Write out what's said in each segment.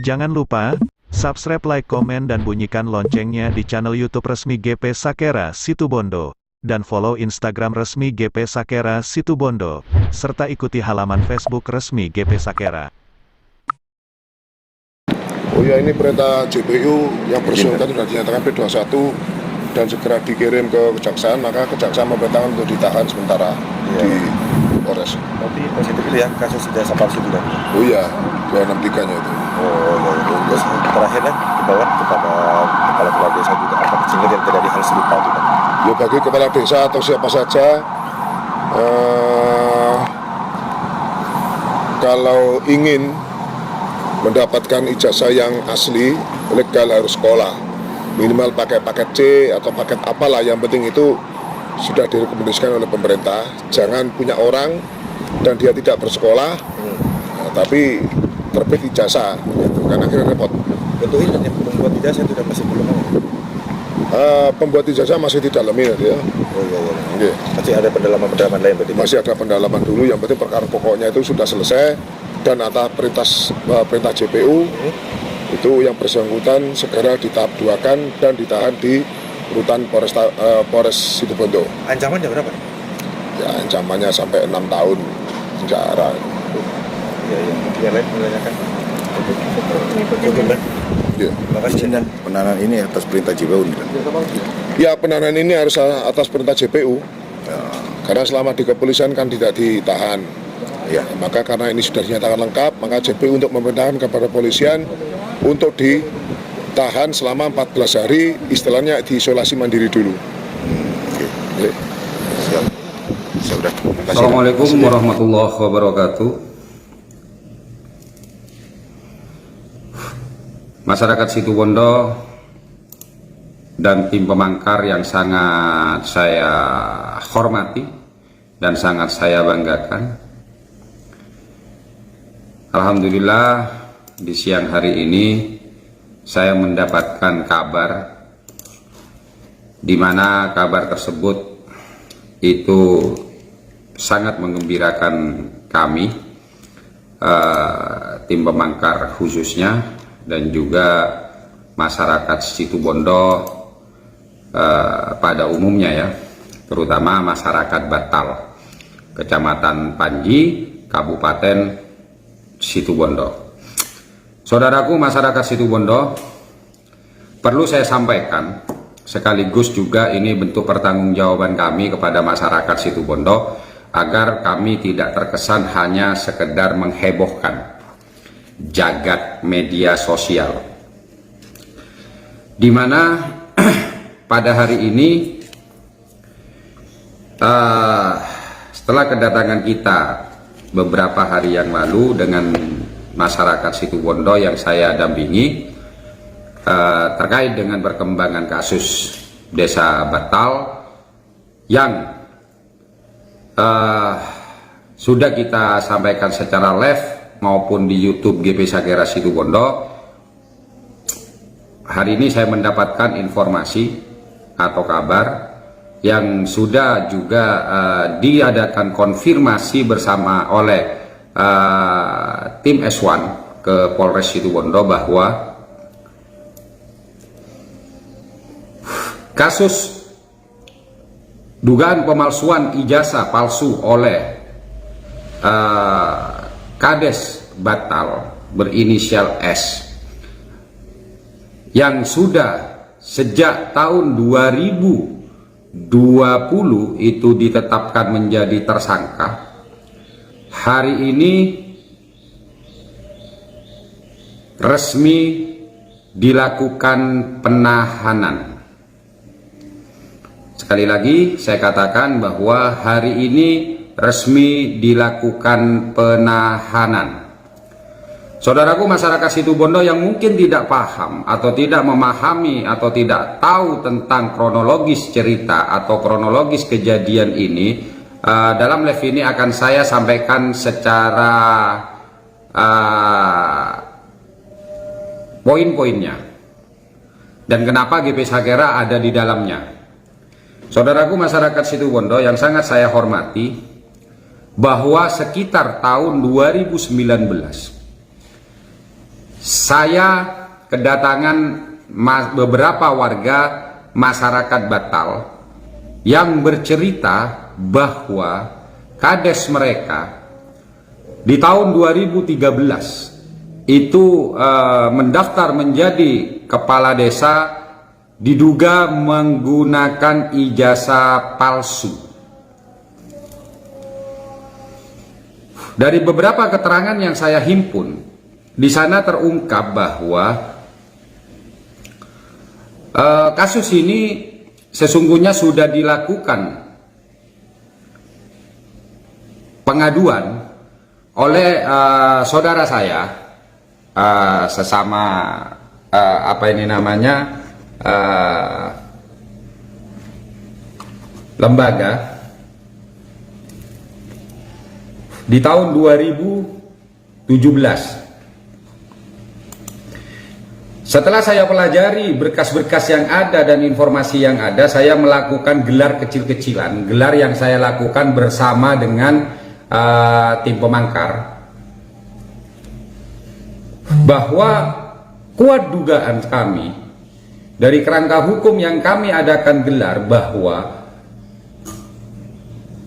Jangan lupa, subscribe, like, komen dan bunyikan loncengnya di channel YouTube resmi GP Sakera Situbondo. Dan follow Instagram resmi GP Sakera Situbondo, serta ikuti halaman Facebook resmi GP Sakera. Oh ya, ini perintah JPU yang bersangkutan sudah dinyatakan P21 dan segera dikirim ke kejaksaan, maka kejaksaan memerintahkan untuk ditahan sementara di Polres. Berarti positif itu ya, kasus jasa palsu itu kan? Oh iya, 263-nya itu. Oh ya, terus terakhirnya dibawa kepada kepala desa juga, apa sehingga yang terjadi hal serupa itu kan? Ya, bagi kepala desa atau siapa saja, kalau ingin mendapatkan ijazah yang asli, legal harus sekolah. Minimal pakai paket C atau paket apalah, yang penting itu sudah direkomendasikan oleh pemerintah. Jangan punya orang dan dia tidak bersekolah, tapi terbit ijazah, gitu, karena akhirnya repot. Betul ini yang membuat ijazah itu dan masih belum ada? Pembuat ijazah masih didalami ya. Oh iya, Okay. Masih ada pendalaman lain berarti? Masih ada pendalaman dulu, yang penting perkara pokoknya itu sudah selesai dan atas perintah JPU itu yang bersangkutan segera ditahap 2-kan dan ditahan di rutan Polres Situbondo. Ancamannya berapa? Ya, ancamannya sampai 6 tahun penjara. Iya, yang lain menanyakan. Cukup. Ya. Makasih. Dan Penahanan ini atas perintah JPU. Ya, penahanan ini harus atas perintah JPU. Ya, karena selama di kepolisian kan tidak ditahan. Ya, maka karena ini sudah dinyatakan lengkap, maka JPU untuk memerintahkan kepada polisian untuk ditahan selama 14 hari, istilahnya diisolasi mandiri dulu. Oke. Siap. Sudah. Assalamualaikum warahmatullahi wabarakatuh. Masyarakat Situbondo dan tim pemangkar yang sangat saya hormati dan sangat saya banggakan. Alhamdulillah, di siang hari ini saya mendapatkan kabar di mana kabar tersebut itu sangat menggembirakan kami, tim pemangkar khususnya, dan juga masyarakat Situbondo pada umumnya ya, terutama masyarakat Batal, Kecamatan Panji, Kabupaten Situbondo. Saudaraku masyarakat Situbondo, perlu saya sampaikan sekaligus juga ini bentuk pertanggungjawaban kami kepada masyarakat Situbondo agar kami tidak terkesan hanya sekedar menghebohkan jagat media sosial, di mana pada hari ini setelah kedatangan kita beberapa hari yang lalu dengan masyarakat Situbondo yang saya dampingi terkait dengan perkembangan kasus Desa Batal yang sudah kita sampaikan secara live maupun di YouTube GP Sakera Situbondo. Hari ini saya mendapatkan informasi atau kabar yang sudah juga diadakan konfirmasi bersama oleh tim S1 ke Polres Situbondo bahwa kasus dugaan pemalsuan ijazah palsu oleh Kades Batal berinisial S yang sudah sejak tahun 2020 itu ditetapkan menjadi tersangka, hari ini resmi dilakukan penahanan. Sekali lagi saya katakan bahwa hari ini resmi dilakukan penahanan. Saudaraku masyarakat Situbondo yang mungkin tidak paham atau tidak memahami atau tidak tahu tentang kronologis cerita atau kronologis kejadian ini, dalam live ini akan saya sampaikan secara poin-poinnya dan kenapa GP Sakera ada di dalamnya. Saudaraku masyarakat Situbondo yang sangat saya hormati, bahwa sekitar tahun 2019 saya kedatangan beberapa warga masyarakat Batal yang bercerita bahwa kades mereka di tahun 2013 itu mendaftar menjadi kepala desa diduga menggunakan ijazah palsu. Dari beberapa keterangan yang saya himpun, di sana terungkap bahwa kasus ini sesungguhnya sudah dilakukan pengaduan oleh saudara saya, sesama apa ini namanya lembaga di tahun 2017. Setelah saya pelajari berkas-berkas yang ada dan informasi yang ada, saya melakukan gelar kecil-kecilan. Gelar yang saya lakukan bersama dengan tim pemangkar, bahwa kuat dugaan kami dari kerangka hukum yang kami adakan gelar bahwa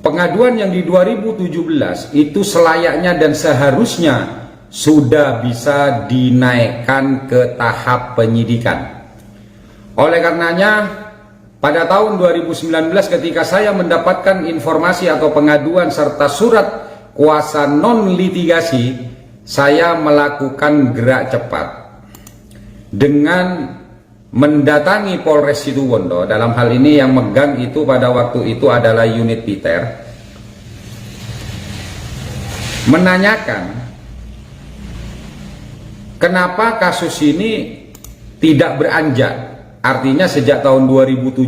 pengaduan yang di 2017 itu selayaknya dan seharusnya sudah bisa dinaikkan ke tahap penyidikan. Oleh karenanya, pada tahun 2019 ketika saya mendapatkan informasi atau pengaduan serta surat kuasa non-litigasi, saya melakukan gerak cepat dengan mendatangi Polres Situbondo. Dalam hal ini yang megang itu pada waktu itu adalah unit Peter, menanyakan kenapa kasus ini tidak beranjak. Artinya sejak tahun 2017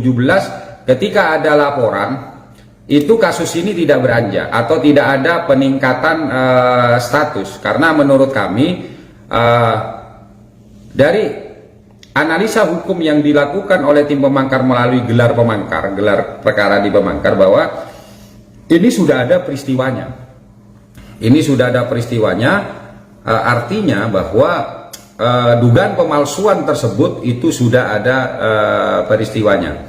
ketika ada laporan itu kasus ini tidak beranjak atau tidak ada peningkatan status, karena menurut kami dari analisa hukum yang dilakukan oleh tim pemangkar melalui gelar perkara di pemangkar, bahwa ini sudah ada peristiwanya. Ini sudah ada peristiwanya, artinya bahwa dugaan pemalsuan tersebut itu sudah ada peristiwanya.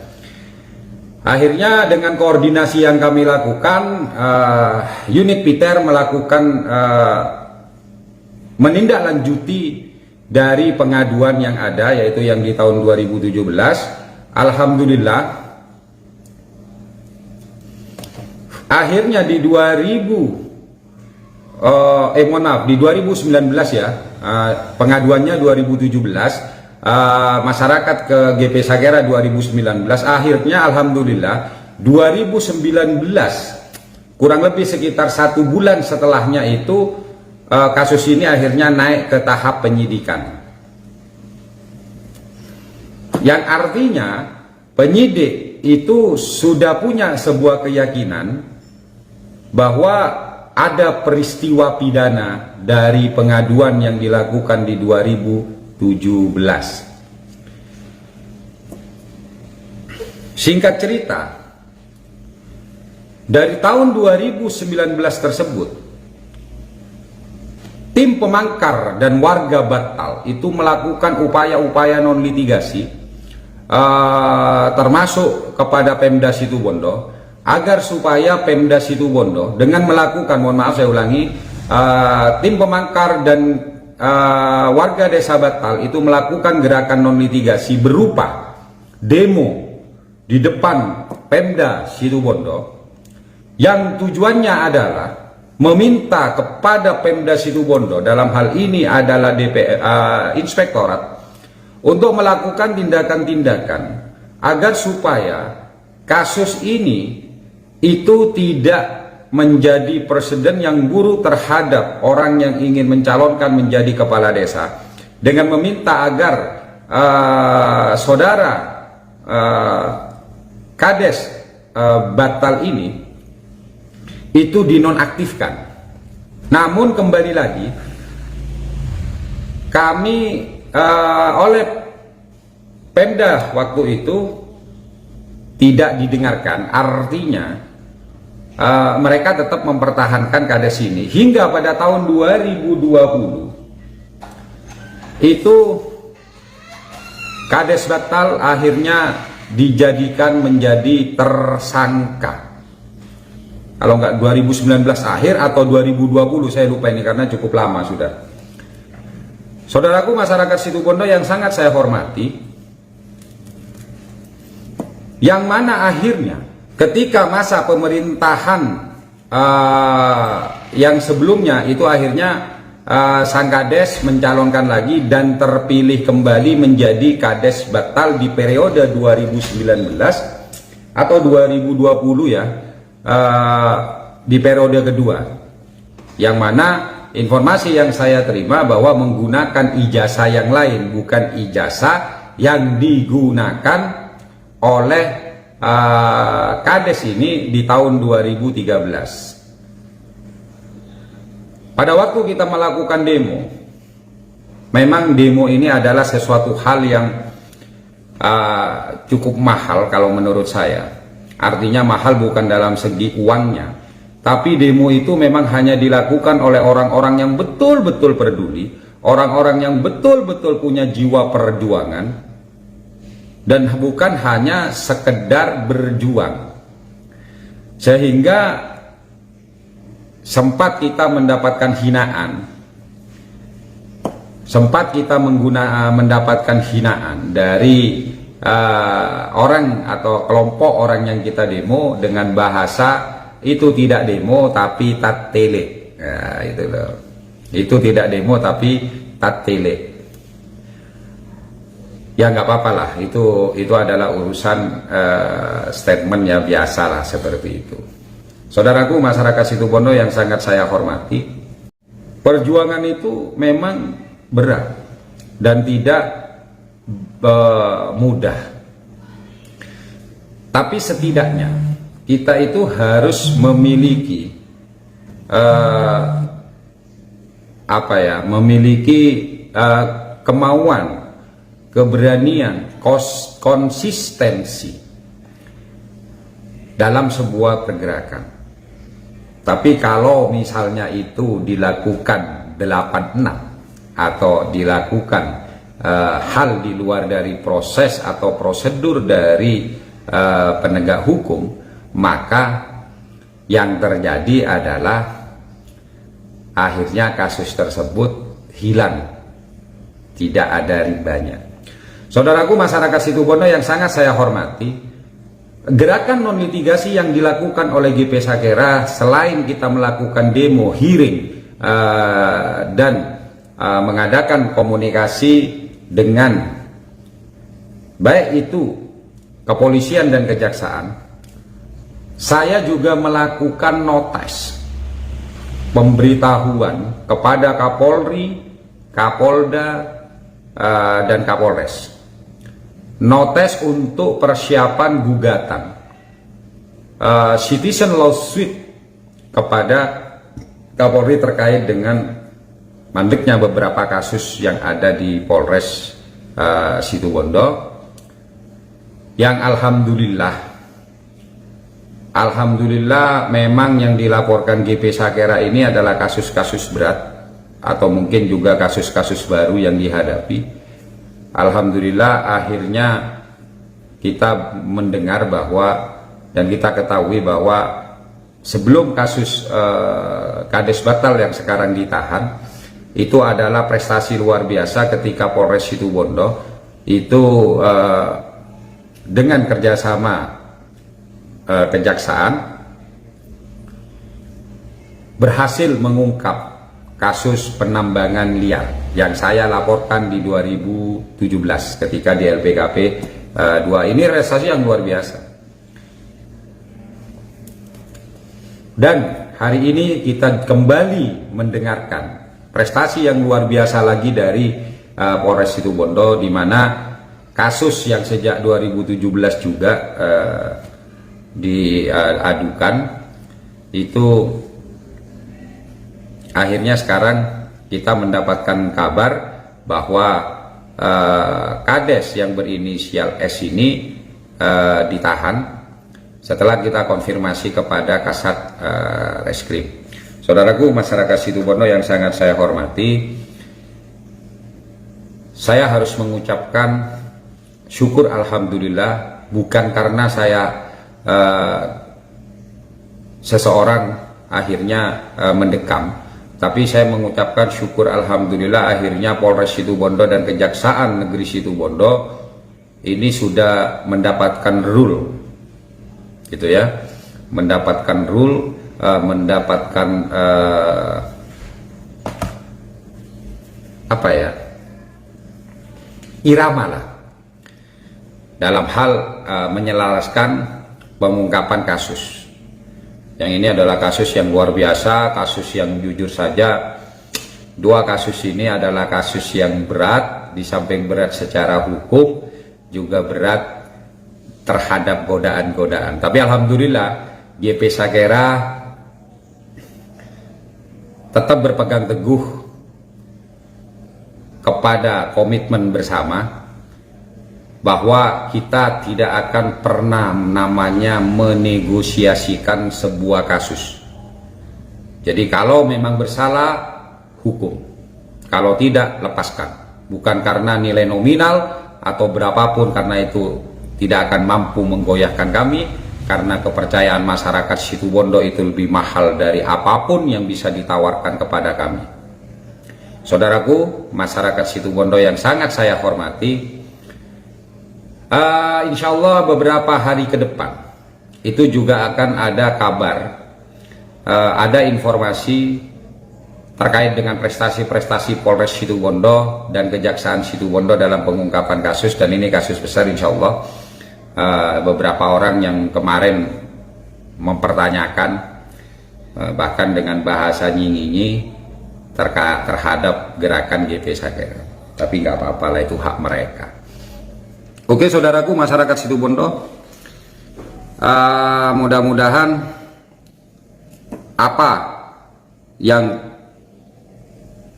Akhirnya dengan koordinasi yang kami lakukan, unit Peter melakukan menindaklanjuti dari pengaduan yang ada, yaitu yang di tahun 2017. Alhamdulillah, akhirnya di 2019 ya, pengaduannya 2017, masyarakat ke GP Sakera 2019. Akhirnya alhamdulillah 2019, kurang lebih sekitar 1 bulan setelahnya itu, kasus ini akhirnya naik ke tahap penyidikan, yang artinya penyidik itu sudah punya sebuah keyakinan bahwa ada peristiwa pidana dari pengaduan yang dilakukan di 2017. Singkat cerita, dari tahun 2019 tersebut, tim pemangkar dan warga Batal itu melakukan upaya-upaya non-litigasi, termasuk kepada Pemda Situbondo, agar supaya Pemda Situbondo dengan melakukan, mohon maaf saya ulangi, tim pemangkar dan warga desa Batal itu melakukan gerakan non-litigasi berupa demo di depan Pemda Situbondo, yang tujuannya adalah meminta kepada Pemda Situbondo, dalam hal ini adalah Inspektorat, untuk melakukan tindakan-tindakan agar supaya kasus ini itu tidak menjadi presiden yang buruk terhadap orang yang ingin mencalonkan menjadi kepala desa, dengan meminta agar saudara Kades Batal ini itu dinonaktifkan. Namun kembali lagi, kami oleh Pemda waktu itu tidak didengarkan. Artinya mereka tetap mempertahankan Kades ini hingga pada tahun 2020 itu Kades Batal akhirnya dijadikan menjadi tersangka. Kalau nggak 2019 akhir atau 2020, saya lupa ini karena cukup lama sudah. Saudaraku masyarakat Situbondo yang sangat saya hormati, yang mana akhirnya ketika masa pemerintahan yang sebelumnya itu akhirnya sang Kades mencalonkan lagi dan terpilih kembali menjadi Kades Batal di periode 2019 atau 2020 ya, di periode kedua, yang mana informasi yang saya terima bahwa menggunakan ijazah yang lain, bukan ijazah yang digunakan oleh Kades ini di tahun 2013. Pada waktu kita melakukan demo, memang demo ini adalah sesuatu hal yang cukup mahal kalau menurut saya. Artinya mahal bukan dalam segi uangnya, tapi demo itu memang hanya dilakukan oleh orang-orang yang betul-betul peduli, orang-orang yang betul-betul punya jiwa perjuangan, dan bukan hanya sekedar berjuang. Sehingga sempat kita mendapatkan hinaan, sempat kita mendapatkan hinaan dari orang atau kelompok orang yang kita demo dengan bahasa itu tidak demo tapi tat tele. Nah, itu loh. Itu tidak demo tapi tat tele. Ya nggak apa-apa lah, itu adalah urusan statement yang biasa lah seperti itu. Saudaraku masyarakat Situbondo yang sangat saya hormati, perjuangan itu memang berat dan tidak mudah, tapi setidaknya kita itu harus memiliki memiliki kemauan, keberanian, konsistensi dalam sebuah pergerakan. Tapi kalau misalnya itu dilakukan 86 atau dilakukan hal di luar dari proses atau prosedur dari penegak hukum, maka yang terjadi adalah akhirnya kasus tersebut hilang, tidak ada ribanya. Saudaraku masyarakat Situbondo yang sangat saya hormati, gerakan non litigasi yang dilakukan oleh GP Sakera selain kita melakukan demo, hearing, dan mengadakan komunikasi dengan baik itu kepolisian dan kejaksaan, saya juga melakukan notis pemberitahuan kepada Kapolri, Kapolda, dan Kapolres. Notis untuk persiapan gugatan citizen lawsuit kepada Kapolri terkait dengan mandeknya beberapa kasus yang ada di Polres Situbondo, yang alhamdulillah memang yang dilaporkan GP Sakera ini adalah kasus-kasus berat atau mungkin juga kasus-kasus baru yang dihadapi. Alhamdulillah akhirnya kita mendengar bahwa dan kita ketahui bahwa sebelum kasus Kades Batal yang sekarang ditahan, itu adalah prestasi luar biasa ketika Polres Situbondo itu dengan kerjasama kejaksaan berhasil mengungkap kasus penambangan liar yang saya laporkan di 2017 ketika di LPKP 2. Ini prestasi yang luar biasa. Dan hari ini kita kembali mendengarkan prestasi yang luar biasa lagi dari Polres Situbondo, di mana kasus yang sejak 2017 juga diadukan itu akhirnya sekarang kita mendapatkan kabar bahwa Kades yang berinisial S ini ditahan setelah kita konfirmasi kepada Kasat Reskrim. Saudaraku masyarakat Situbondo yang sangat saya hormati, saya harus mengucapkan syukur alhamdulillah, bukan karena saya seseorang akhirnya mendekam, tapi saya mengucapkan syukur alhamdulillah akhirnya Polres Situbondo dan Kejaksaan Negeri Situbondo ini sudah mendapatkan rule, gitu ya, mendapatkan rule, mendapatkan apa ya, irama lah dalam hal menyelaraskan pengungkapan kasus. Yang ini adalah kasus yang luar biasa, kasus yang jujur saja, dua kasus ini adalah kasus yang berat, di samping berat secara hukum juga berat terhadap godaan-godaan. Tapi alhamdulillah GP Sakera tetap berpegang teguh kepada komitmen bersama bahwa kita tidak akan pernah namanya menegosiasikan sebuah kasus. Jadi kalau memang bersalah, hukum. Kalau tidak, lepaskan. Bukan karena nilai nominal atau berapapun, karena itu tidak akan mampu menggoyahkan kami, karena kepercayaan masyarakat Situbondo itu lebih mahal dari apapun yang bisa ditawarkan kepada kami. Saudaraku, masyarakat Situbondo yang sangat saya hormati, insya Allah beberapa hari ke depan itu juga akan ada kabar, ada informasi terkait dengan prestasi-prestasi Polres Situbondo dan Kejaksaan Situbondo dalam pengungkapan kasus, dan ini kasus besar insya Allah. Beberapa orang yang kemarin mempertanyakan, bahkan dengan bahasa nyinyi terhadap gerakan GP Sakera, tapi nggak apa-apa lah, itu hak mereka. Oke saudaraku, masyarakat Situbondo, mudah-mudahan apa yang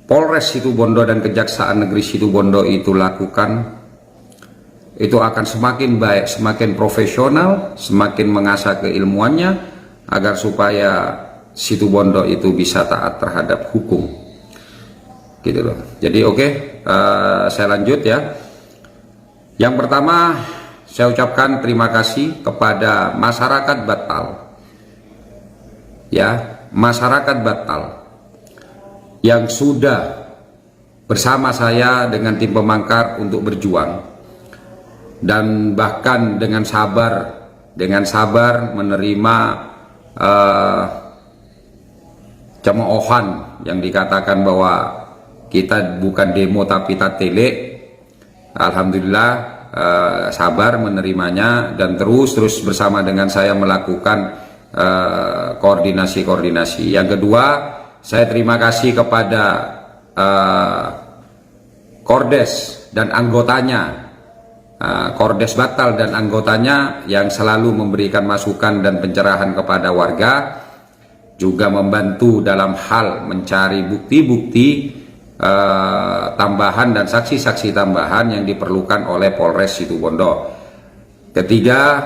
Polres Situbondo dan Kejaksaan Negeri Situbondo itu lakukan itu akan semakin baik, semakin profesional, semakin mengasah keilmuannya agar supaya Situbondo itu bisa taat terhadap hukum, gitu loh. Jadi oke, saya lanjut ya. Yang pertama, saya ucapkan terima kasih kepada masyarakat Batal, ya, masyarakat Batal yang sudah bersama saya dengan tim pemangkar untuk berjuang, dan bahkan dengan sabar menerima cemoohan yang dikatakan bahwa kita bukan demo tapi tatele. Alhamdulillah sabar menerimanya dan terus bersama dengan saya melakukan koordinasi. Yang kedua, saya terima kasih kepada Kordes dan anggotanya, Kordes Batal dan anggotanya yang selalu memberikan masukan dan pencerahan kepada warga, juga membantu dalam hal mencari bukti-bukti tambahan dan saksi-saksi tambahan yang diperlukan oleh Polres Situbondo. Ketiga,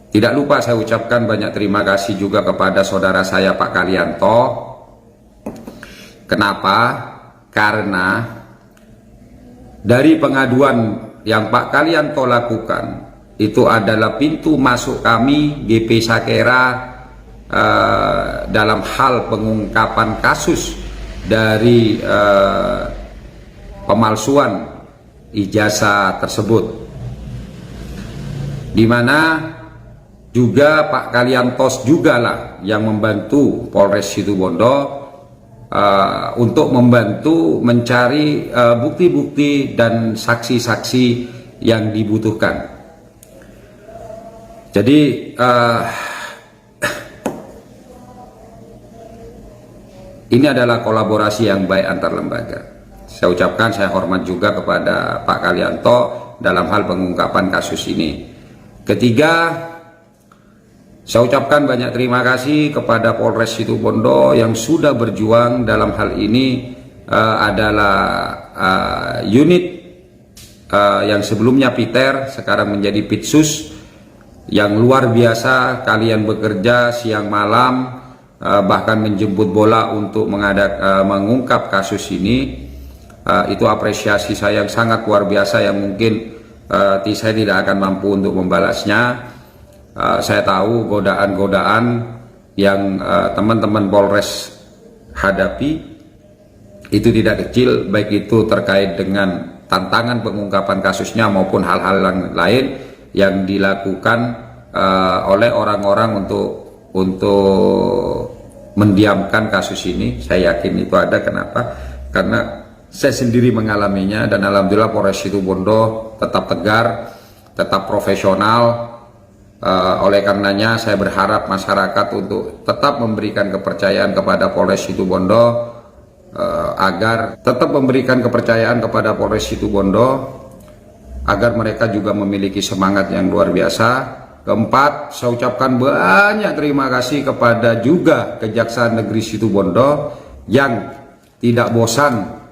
tidak lupa saya ucapkan banyak terima kasih juga kepada saudara saya Pak Kalianto. Kenapa? Karena dari pengaduan yang Pak Kalianto lakukan itu adalah pintu masuk kami GP Sakera dalam hal pengungkapan kasus dari pemalsuan ijazah tersebut, di mana juga Pak Kaliantos juga lah yang membantu Polres Situbondo untuk membantu mencari bukti-bukti dan saksi-saksi yang dibutuhkan. Jadi ini adalah kolaborasi yang baik antar lembaga. Saya ucapkan saya hormat juga kepada Pak Kalianto dalam hal pengungkapan kasus ini. Ketiga, saya ucapkan banyak terima kasih kepada Polres Situbondo yang sudah berjuang dalam hal ini. Adalah unit yang sebelumnya Piter, sekarang menjadi Pitsus, yang luar biasa. Kalian bekerja siang malam, bahkan menjemput bola untuk mengungkap kasus ini. Itu apresiasi saya yang sangat luar biasa yang mungkin saya tidak akan mampu untuk membalasnya. Saya tahu godaan-godaan yang teman-teman Polres hadapi itu tidak kecil, baik itu terkait dengan tantangan pengungkapan kasusnya maupun hal-hal lain yang dilakukan oleh orang-orang untuk mendiamkan kasus ini. Saya yakin itu ada. Kenapa? Karena saya sendiri mengalaminya, dan alhamdulillah Polres Situbondo tetap tegar, tetap profesional. Oleh karenanya saya berharap masyarakat untuk tetap memberikan kepercayaan kepada Polres Situbondo, agar tetap memberikan kepercayaan kepada Polres Situbondo, agar mereka juga memiliki semangat yang luar biasa. Keempat, saya ucapkan banyak terima kasih kepada juga Kejaksaan Negeri Situbondo yang tidak bosan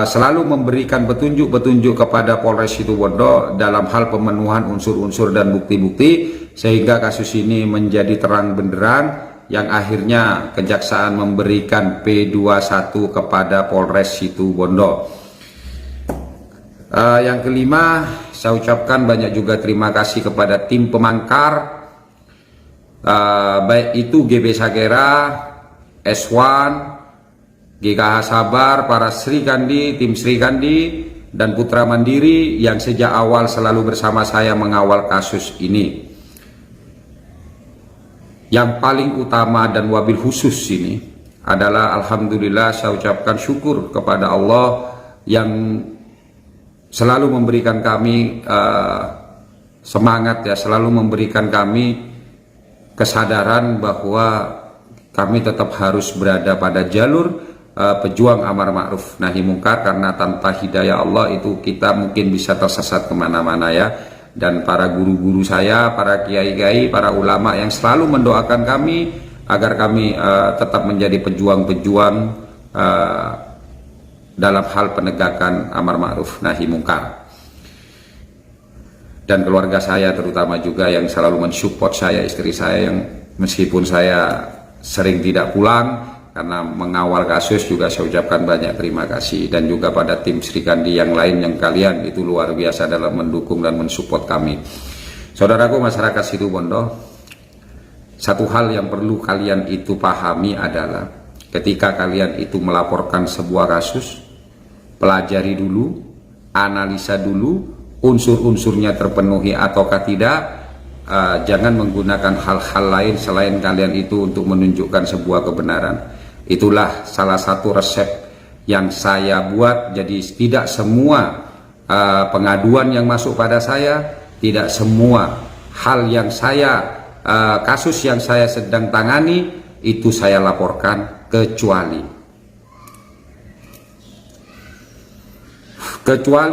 selalu memberikan petunjuk-petunjuk kepada Polres Situbondo dalam hal pemenuhan unsur-unsur dan bukti-bukti, sehingga kasus ini menjadi terang benderang, yang akhirnya Kejaksaan memberikan P21 kepada Polres Situbondo. Yang kelima, saya ucapkan banyak juga terima kasih kepada tim pemangkar, baik itu GB Sakera, S1, GKH Sabar, para Sri Kandi, tim Sri Kandi, dan Putra Mandiri yang sejak awal selalu bersama saya mengawal kasus ini. Yang paling utama dan wabil khusus ini adalah alhamdulillah saya ucapkan syukur kepada Allah yang selalu memberikan kami semangat, ya, selalu memberikan kami kesadaran bahwa kami tetap harus berada pada jalur pejuang amar ma'ruf nahi mungkar, karena tanpa hidayah Allah itu kita mungkin bisa tersesat kemana-mana, ya. Dan para guru-guru saya, para kiai-kiai, para ulama yang selalu mendoakan kami agar kami tetap menjadi pejuang-pejuang dalam hal penegakan amar ma'ruf nahi mungkar. Dan keluarga saya terutama juga yang selalu mensupport saya, istri saya yang meskipun saya sering tidak pulang karena mengawal kasus, juga saya ucapkan banyak terima kasih. Dan juga pada tim Sri Kandi yang lain, yang kalian itu luar biasa dalam mendukung dan mensupport kami. Saudaraku masyarakat Situbondo, satu hal yang perlu kalian itu pahami adalah ketika kalian itu melaporkan sebuah kasus, pelajari dulu, analisa dulu, unsur-unsurnya terpenuhi ataukah tidak. Jangan menggunakan hal-hal lain selain kalian itu untuk menunjukkan sebuah kebenaran. Itulah salah satu resep yang saya buat. Jadi tidak semua pengaduan yang masuk pada saya, tidak semua hal yang saya kasus yang saya sedang tangani itu saya laporkan, kecuali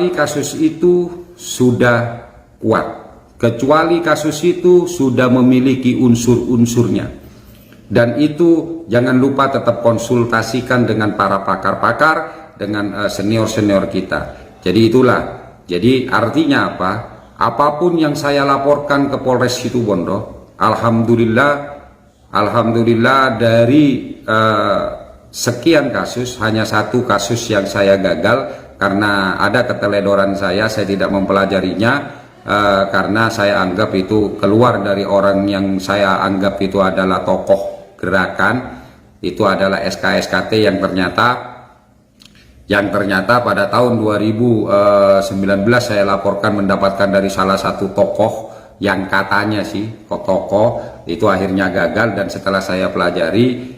kasus itu sudah kuat, kecuali kasus itu sudah memiliki unsur-unsurnya. Dan itu jangan lupa tetap konsultasikan dengan para pakar-pakar, dengan senior-senior kita. Jadi itulah, jadi artinya apa? Apapun yang saya laporkan ke Polres Situbondo, alhamdulillah dari sekian kasus hanya satu kasus yang saya gagal karena ada keteledoran saya tidak mempelajarinya. Karena saya anggap itu keluar dari orang yang saya anggap itu adalah tokoh gerakan, itu adalah SK-SKT yang ternyata pada tahun 2019 saya laporkan mendapatkan dari salah satu tokoh yang katanya sih tokoh, itu akhirnya gagal. Dan setelah saya pelajari,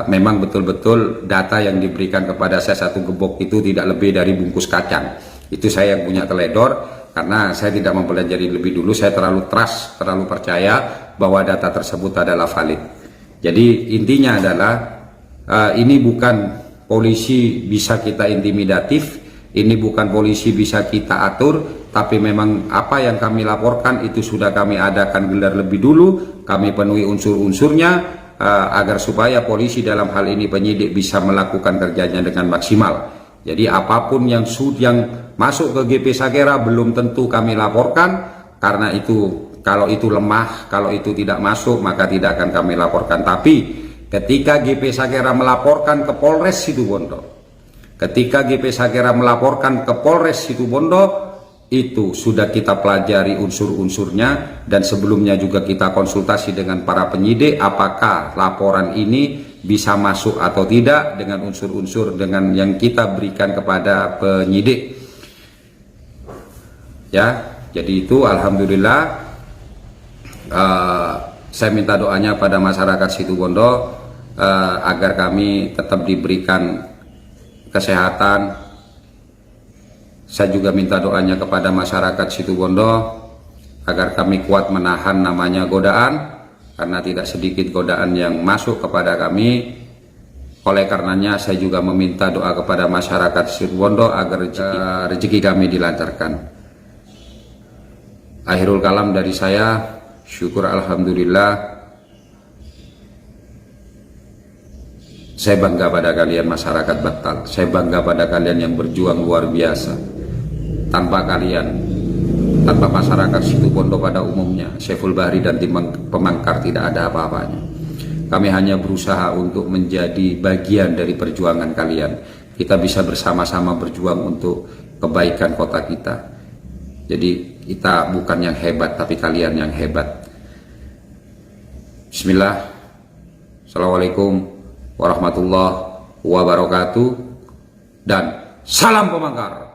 memang betul-betul data yang diberikan kepada saya satu gebok itu tidak lebih dari bungkus kacang. Itu saya yang punya teledor. Karena saya tidak mempelajari lebih dulu, saya terlalu trust, terlalu percaya bahwa data tersebut adalah valid. Jadi intinya adalah ini bukan polisi bisa kita intimidatif, ini bukan polisi bisa kita atur, tapi memang apa yang kami laporkan itu sudah kami adakan gelar lebih dulu, kami penuhi unsur-unsurnya agar supaya polisi dalam hal ini penyidik bisa melakukan kerjanya dengan maksimal. Jadi apapun yang masuk ke GP Sakera belum tentu kami laporkan, karena itu kalau itu lemah, kalau itu tidak masuk maka tidak akan kami laporkan. Tapi ketika GP Sakera melaporkan ke Polres Situbondo, Ketika GP Sakera melaporkan ke Polres Situbondo, itu sudah kita pelajari unsur-unsurnya, dan sebelumnya juga kita konsultasi dengan para penyidik apakah laporan ini bisa masuk atau tidak dengan unsur-unsur dengan yang kita berikan kepada penyidik. Ya, jadi itu alhamdulillah saya minta doanya pada masyarakat Situbondo agar kami tetap diberikan kesehatan. Saya juga minta doanya kepada masyarakat Situbondo agar kami kuat menahan namanya godaan, karena tidak sedikit godaan yang masuk kepada kami. Oleh karenanya saya juga meminta doa kepada masyarakat Situbondo agar rezeki kami dilancarkan. Akhirul kalam dari saya, syukur alhamdulillah. Saya bangga pada kalian masyarakat Batal. Saya bangga pada kalian yang berjuang luar biasa. Tanpa kalian, tanpa masyarakat Situbondo pada umumnya, Syaiful Bahri dan tim pemangkar tidak ada apa-apanya. Kami hanya berusaha untuk menjadi bagian dari perjuangan kalian. Kita bisa bersama-sama berjuang untuk kebaikan kota kita. Jadi kita bukan yang hebat, tapi kalian yang hebat. Bismillah. Assalamualaikum warahmatullahi wabarakatuh, dan salam pemangkar.